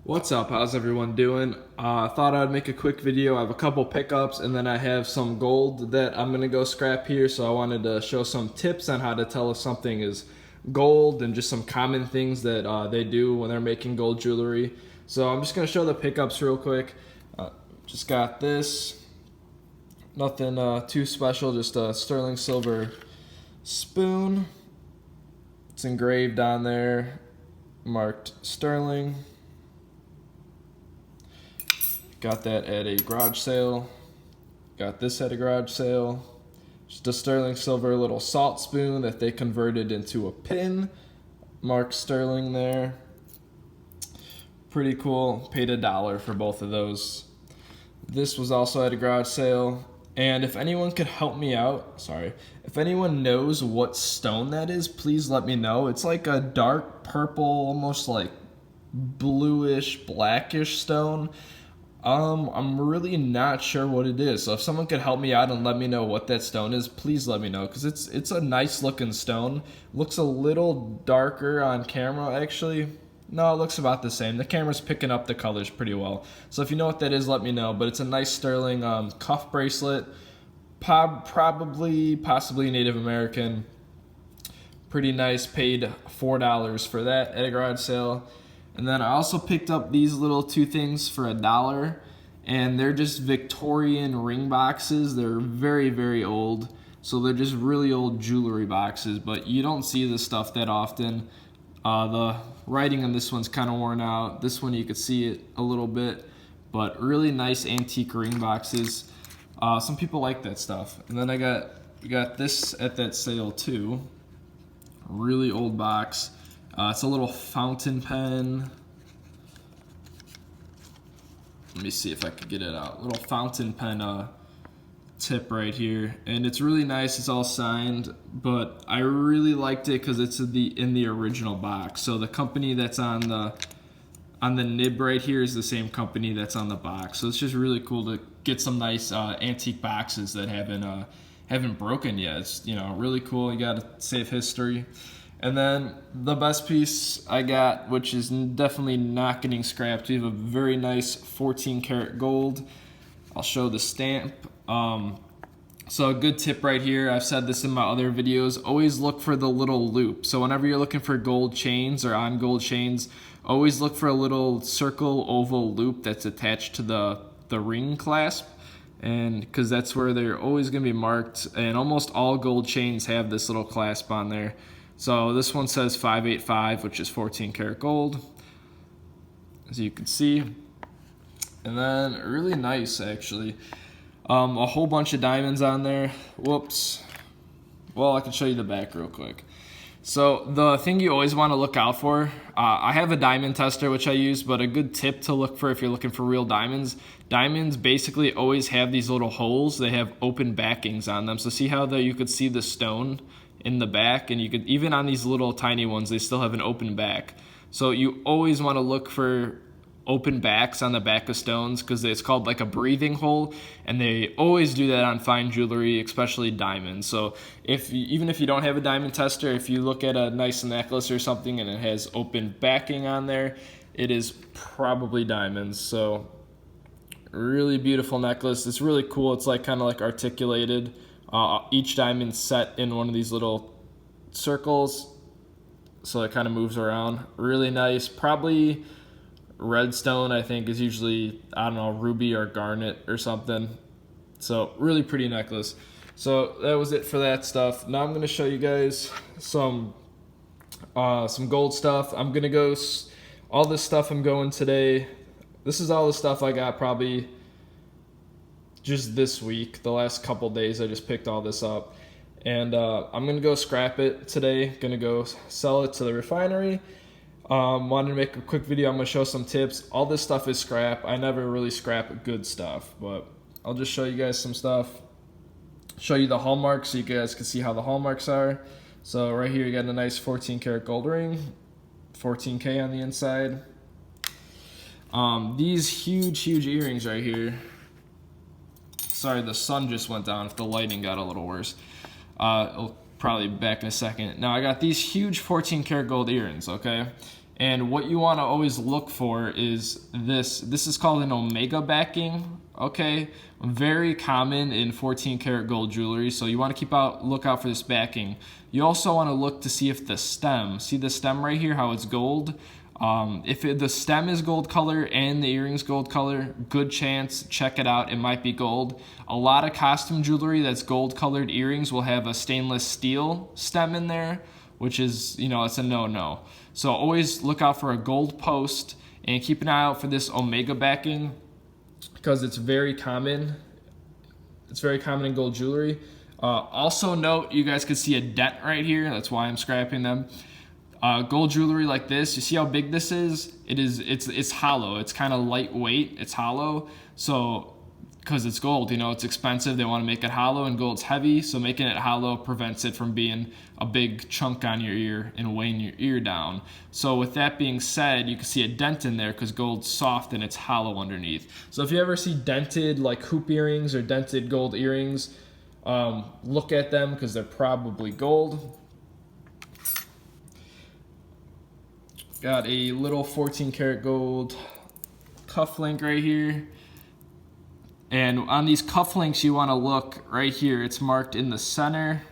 What's up? How's everyone doing? Thought I'd make a quick video. I have a couple pickups and then I have some gold that I'm gonna go scrap here. So I wanted to show some tips on how to tell if something is gold and just some common things that they do when they're making gold jewelry. So I'm just gonna show the pickups real quick. Just got this. Nothing too special, just a sterling silver spoon. It's engraved on there, marked sterling. Got that at a garage sale. Got this at a garage sale. Just a sterling silver little salt spoon that they converted into a pin. Marked sterling there. Pretty cool. Paid $1 for both of those. This was also at a garage sale. And if anyone could help me out, if anyone knows what stone that is, please let me know. It's like a dark purple, almost like bluish, blackish stone. I'm really not sure what it is. So if someone could help me out and let me know what that stone is, please let me know, because it's a nice looking stone. Looks a little darker on camera actually. No, it looks about the same. The camera's picking up the colors pretty well. So if you know what that is, let me know. But it's a nice sterling cuff bracelet. Possibly Native American. Pretty nice. Paid $4 for that at a garage sale. And then I also picked up these little two things for $1. And they're just Victorian ring boxes. They're very, very old. So they're just really old jewelry boxes. But you don't see this stuff that often. The writing on this one's kind of worn out. This one you could see it a little bit, but really nice antique ring boxes. Some people like that stuff. And then we got this at that sale too. Really old box. It's a little fountain pen. Let me see if I could get it out. Little fountain pen tip right here, and it's really nice. It's all signed, but I really liked it because it's in the original box. So the company that's on the nib right here is the same company that's on the box. So it's just really cool to get some nice antique boxes that haven't broken yet. It's really cool. You got to save history. And then the best piece I got, which is definitely not getting scrapped, we have a very nice 14 karat gold. I'll show the stamp. So a good tip right here, I've said this in my other videos, always look for the little loop. So whenever you're looking for gold chains or on gold chains, always look for a little circle oval loop that's attached to the ring clasp, and because that's where they're always going to be marked, and almost all gold chains have this little clasp on there. So this one says 585, which is 14 karat gold, as you can see. And then really nice actually. A whole bunch of diamonds on there. Whoops. Well, I can show you the back real quick. So the thing you always want to look out for, I have a diamond tester which I use, but a good tip to look for if you're looking for real diamonds, diamonds basically always have these little holes. They have open backings on them. So see how you could see the stone in the back, and you could, even on these little tiny ones, they still have an open back. So you always want to look for open backs on the back of stones, because it's called like a breathing hole, and they always do that on fine jewelry, especially diamonds. So even if you don't have a diamond tester, if you look at a nice necklace or something and it has open backing on there, it is probably diamonds. So really beautiful necklace. It's really cool. It's like kind of like articulated. Each diamond set in one of these little circles, so it kind of moves around. Really nice. Probably redstone, I think, is usually, I don't know, ruby or garnet or something. So really pretty necklace. So that was it for that stuff. Now I'm going to show you guys some gold stuff. I'm going to go, all this stuff I'm going today. This is all the stuff I got probably just this week. The last couple days I just picked all this up. And I'm going to go scrap it today. Going to go sell it to the refinery. Wanted to make a quick video. I'm going to show some tips. All this stuff is scrap. I never really scrap good stuff, but I'll just show you guys some stuff. Show you the hallmarks so you guys can see how the hallmarks are. So right here you got a nice 14 karat gold ring, 14K on the inside. These huge earrings right here. Sorry, the sun just went down if the lighting got a little worse. It'll probably be back in a second. Now I got these huge 14 karat gold earrings, okay? And what you want to always look for is this. This is called an omega backing, okay? Very common in 14 karat gold jewelry, so you want to look out for this backing. You also want to look to see if the stem, see the stem right here, how it's gold? If the stem is gold color and the earrings gold color, good chance, check it out, it might be gold. A lot of costume jewelry that's gold colored earrings will have a stainless steel stem in there, which is, it's a no-no. So always look out for a gold post and keep an eye out for this omega backing because it's very common. It's very common in gold jewelry. Also note, you guys can see a dent right here. That's why I'm scrapping them. Gold jewelry like this, you see how big this is? It's hollow. It's kind of lightweight. It's hollow. So because it's gold, it's expensive. They want to make it hollow, and gold's heavy, so making it hollow prevents it from being a big chunk on your ear and weighing your ear down. So with that being said, you can see a dent in there because gold's soft and it's hollow underneath. So if you ever see dented like hoop earrings or dented gold earrings, look at them because they're probably gold. Got a little 14 karat gold cufflink right here. And on these cufflinks, you want to look right here. It's marked in the center.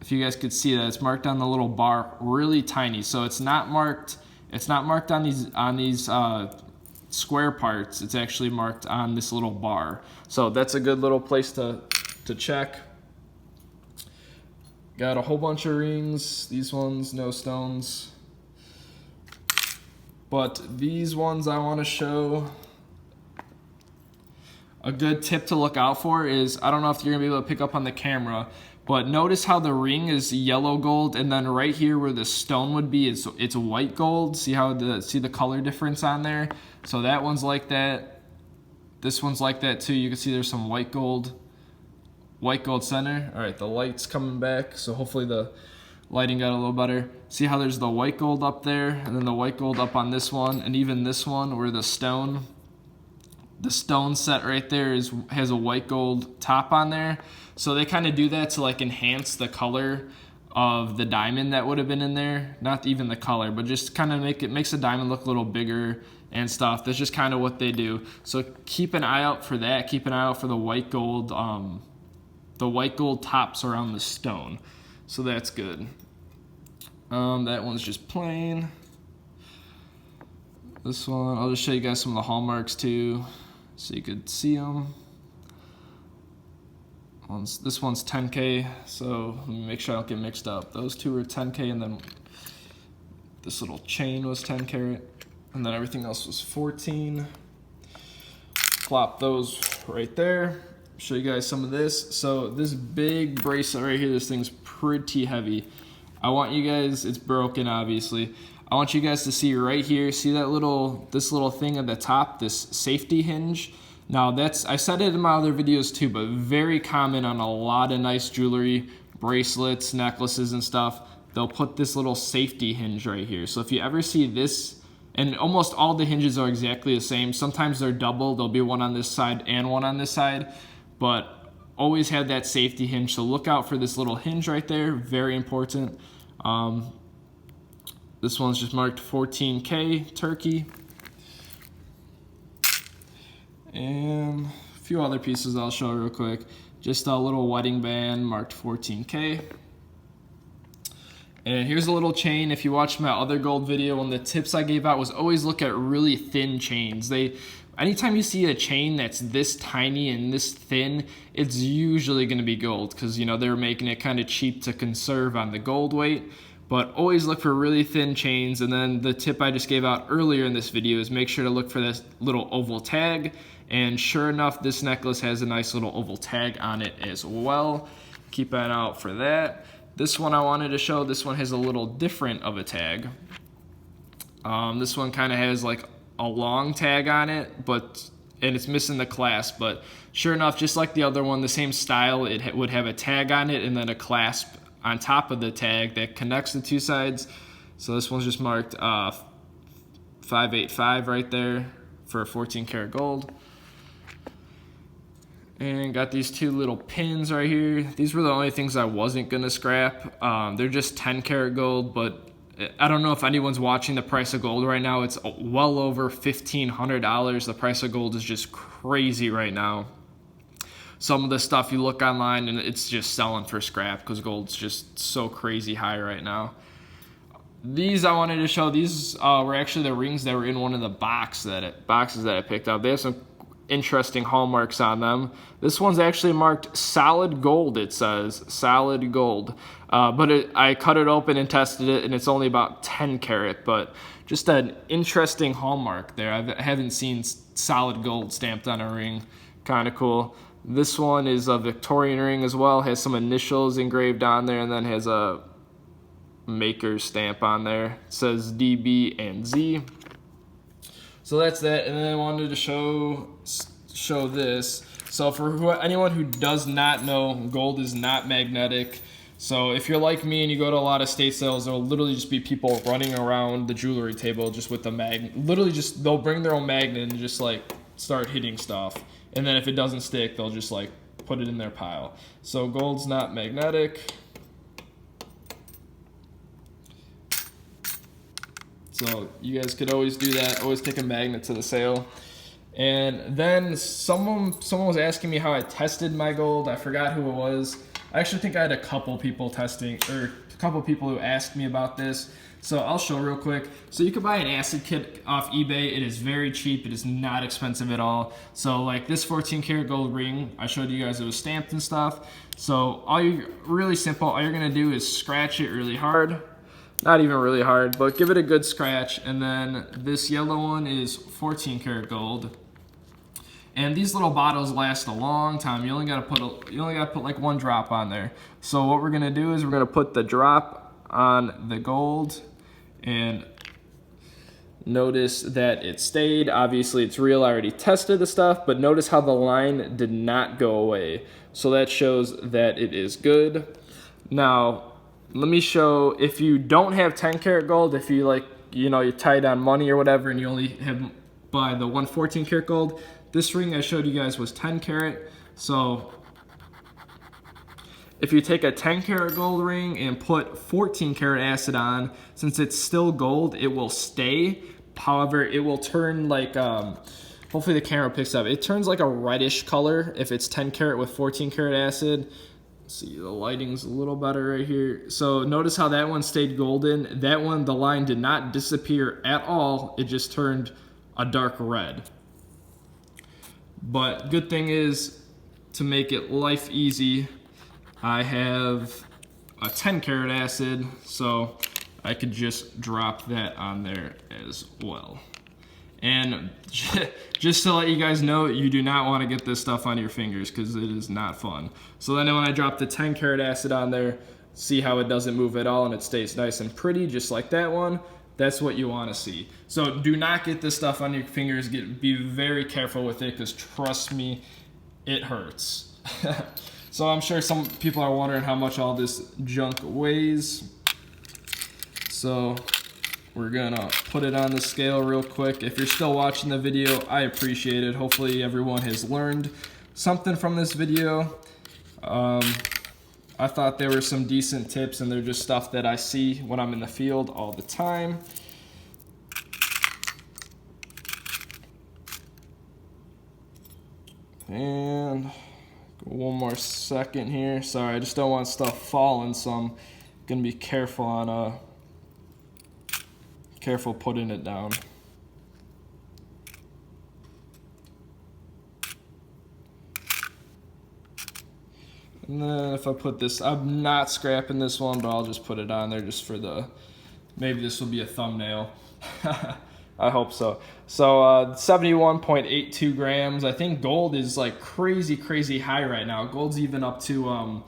If you guys could see that, it's marked on the little bar, really tiny. So it's not marked. It's not marked on these square parts. It's actually marked on this little bar. So that's a good little place to check. Got a whole bunch of rings. These ones, no stones. But these ones I want to show. A good tip to look out for is, I don't know if you're gonna be able to pick up on the camera, but notice how the ring is yellow gold, and then right here where the stone would be, it's white gold. See the color difference on there? So that one's like that. This one's like that too. You can see there's some white gold center. All right, the light's coming back, so hopefully the lighting got a little better. See how there's the white gold up there, and then the white gold up on this one, and even this one where the stone set right there has a white gold top on there. So they kind of do that to like enhance the color of the diamond that would have been in there. Not even the color, but just kind of makes the diamond look a little bigger and stuff. That's just kind of what they do. So keep an eye out for that. Keep an eye out for the white gold tops around the stone. So that's good. That one's just plain. This one, I'll just show you guys some of the hallmarks too, so you could see them. This one's 10K, so let me make sure I don't get mixed up. Those two were 10K, and then this little chain was 10 karat, and then everything else was 14. Plop those right there. Show you guys some of this. So this big bracelet right here, this thing's pretty heavy. I want you guys, it's broken obviously. I want you guys to see right here, see that this little thing at the top, this safety hinge. Now I said it in my other videos too, but very common on a lot of nice jewelry, bracelets, necklaces and stuff. They'll put this little safety hinge right here. So if you ever see this, and almost all the hinges are exactly the same. Sometimes they're double, there'll be one on this side and one on this side, but always have that safety hinge. So look out for this little hinge right there, very important. This one's just marked 14K turkey. And a few other pieces I'll show real quick. Just a little wedding band marked 14K. And here's a little chain. If you watched my other gold video, one of the tips I gave out was always look at really thin chains. Anytime you see a chain that's this tiny and this thin, it's usually gonna be gold because they're making it kind of cheap to conserve on the gold weight. But always look for really thin chains. And then the tip I just gave out earlier in this video is make sure to look for this little oval tag. And sure enough, this necklace has a nice little oval tag on it as well. Keep an eye out for that. This one I wanted to show, this one has a little different of a tag. This one kind of has like a long tag on it, and it's missing the clasp. But sure enough, just like the other one, the same style, it would have a tag on it and then a clasp on top of the tag that connects the two sides. So this one's just marked 585 right there for 14 karat gold. And got these two little pins right here. These were the only things I wasn't gonna scrap. They're just 10 karat gold, but I don't know if anyone's watching the price of gold right now. It's well over $1,500. The price of gold is just crazy right now. Some of the stuff you look online and it's just selling for scrap because gold's just so crazy high right now. These I wanted to show. These were actually the rings that were in one of the boxes that I picked up. They have some interesting hallmarks on them. This one's actually marked solid gold. It says solid gold, but I cut it open and tested it, and it's only about 10 karat. But just an interesting hallmark there. I haven't seen solid gold stamped on a ring. Kind of cool. This one is a Victorian ring as well. Has some initials engraved on there, and then has a maker's stamp on there. It says DB and Z. So that's that. And then I wanted to show this. So for anyone who does not know, gold is not magnetic. So if you're like me and you go to a lot of state sales, there'll literally just be people running around the jewelry table just with the magnet. Literally just, they'll bring their own magnet and just like start hitting stuff. And then if it doesn't stick, they'll just like put it in their pile. So gold's not magnetic. So you guys could always do that. Always take a magnet to the sale. And then someone was asking me how I tested my gold. I forgot who it was. I actually think I had a couple people who asked me about this. So I'll show real quick. So you can buy an acid kit off eBay. It is very cheap. It is not expensive at all. So like this 14 karat gold ring, I showed you guys it was stamped and stuff. So really simple. All you're gonna do is scratch it really hard. Not even really hard, but give it a good scratch. And then this yellow one is 14 karat gold. And these little bottles last a long time. You only gotta put like one drop on there. So what we're gonna do is we're gonna put the drop on the gold, and notice that it stayed. Obviously it's real. I already tested the stuff, but notice how the line did not go away. So that shows that it is good. Now, let me show, if you don't have 10 karat gold, if you like, you tied on money or whatever, and you only have buy the 114 karat gold, this ring I showed you guys was 10 karat. So if you take a 10 karat gold ring and put 14 karat acid on, since it's still gold, it will stay. However, it will turn like, hopefully the camera picks up, it turns like a reddish color if it's 10 karat with 14 karat acid. See, the lighting's a little better right here. So notice how that one stayed golden. That one, the line did not disappear at all. It just turned a dark red. But good thing is, to make it life easy, I have a 10 karat acid, so I could just drop that on there as well. And just to let you guys know, you do not want to get this stuff on your fingers because it is not fun. So then when I drop the 10 karat acid on there, see how it doesn't move at all and it stays nice and pretty, just like that one. That's what you want to see. So do not get this stuff on your fingers. Be very careful with it because trust me, it hurts. So I'm sure some people are wondering how much all this junk weighs. So we're gonna put it on the scale real quick. If you're still watching the video, I appreciate it. Hopefully everyone has learned something from this video. I thought there were some decent tips, and they're just stuff that I see when I'm in the field all the time. And one more second here. Sorry, I just don't want stuff falling, so I'm gonna be careful on putting it down. And then if I put this, I'm not scrapping this one, but I'll just put it on there just for maybe this will be a thumbnail. I hope so. So 71.82 grams. I think gold is like crazy high right now. Gold's even up to,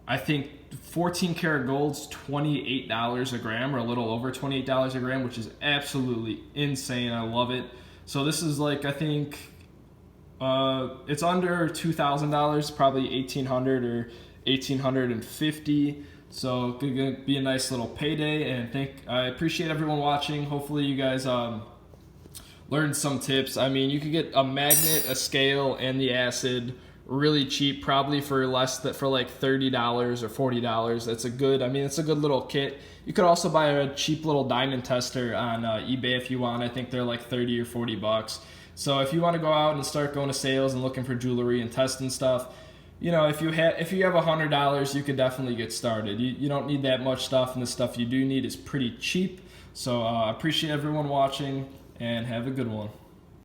I think 14 karat gold's $28 a gram, or a little over $28 a gram, which is absolutely insane. I love it. So this is like, I think, it's under $2,000, probably $1,800 or $1,850. So it's gonna be a nice little payday, and I appreciate everyone watching. Hopefully you guys learned some tips. I mean, you could get a magnet, a scale, and the acid really cheap, probably for less than for like $30 or $40. It's a good, I mean, it's a good little kit. You could also buy a cheap little diamond tester on eBay if you want. I think they're like 30 or 40 bucks. So if you want to go out and start going to sales and looking for jewelry and testing stuff, you know, if you have $100, you could definitely get started. You don't need that much stuff, and the stuff you do need is pretty cheap. So I appreciate everyone watching, and have a good one.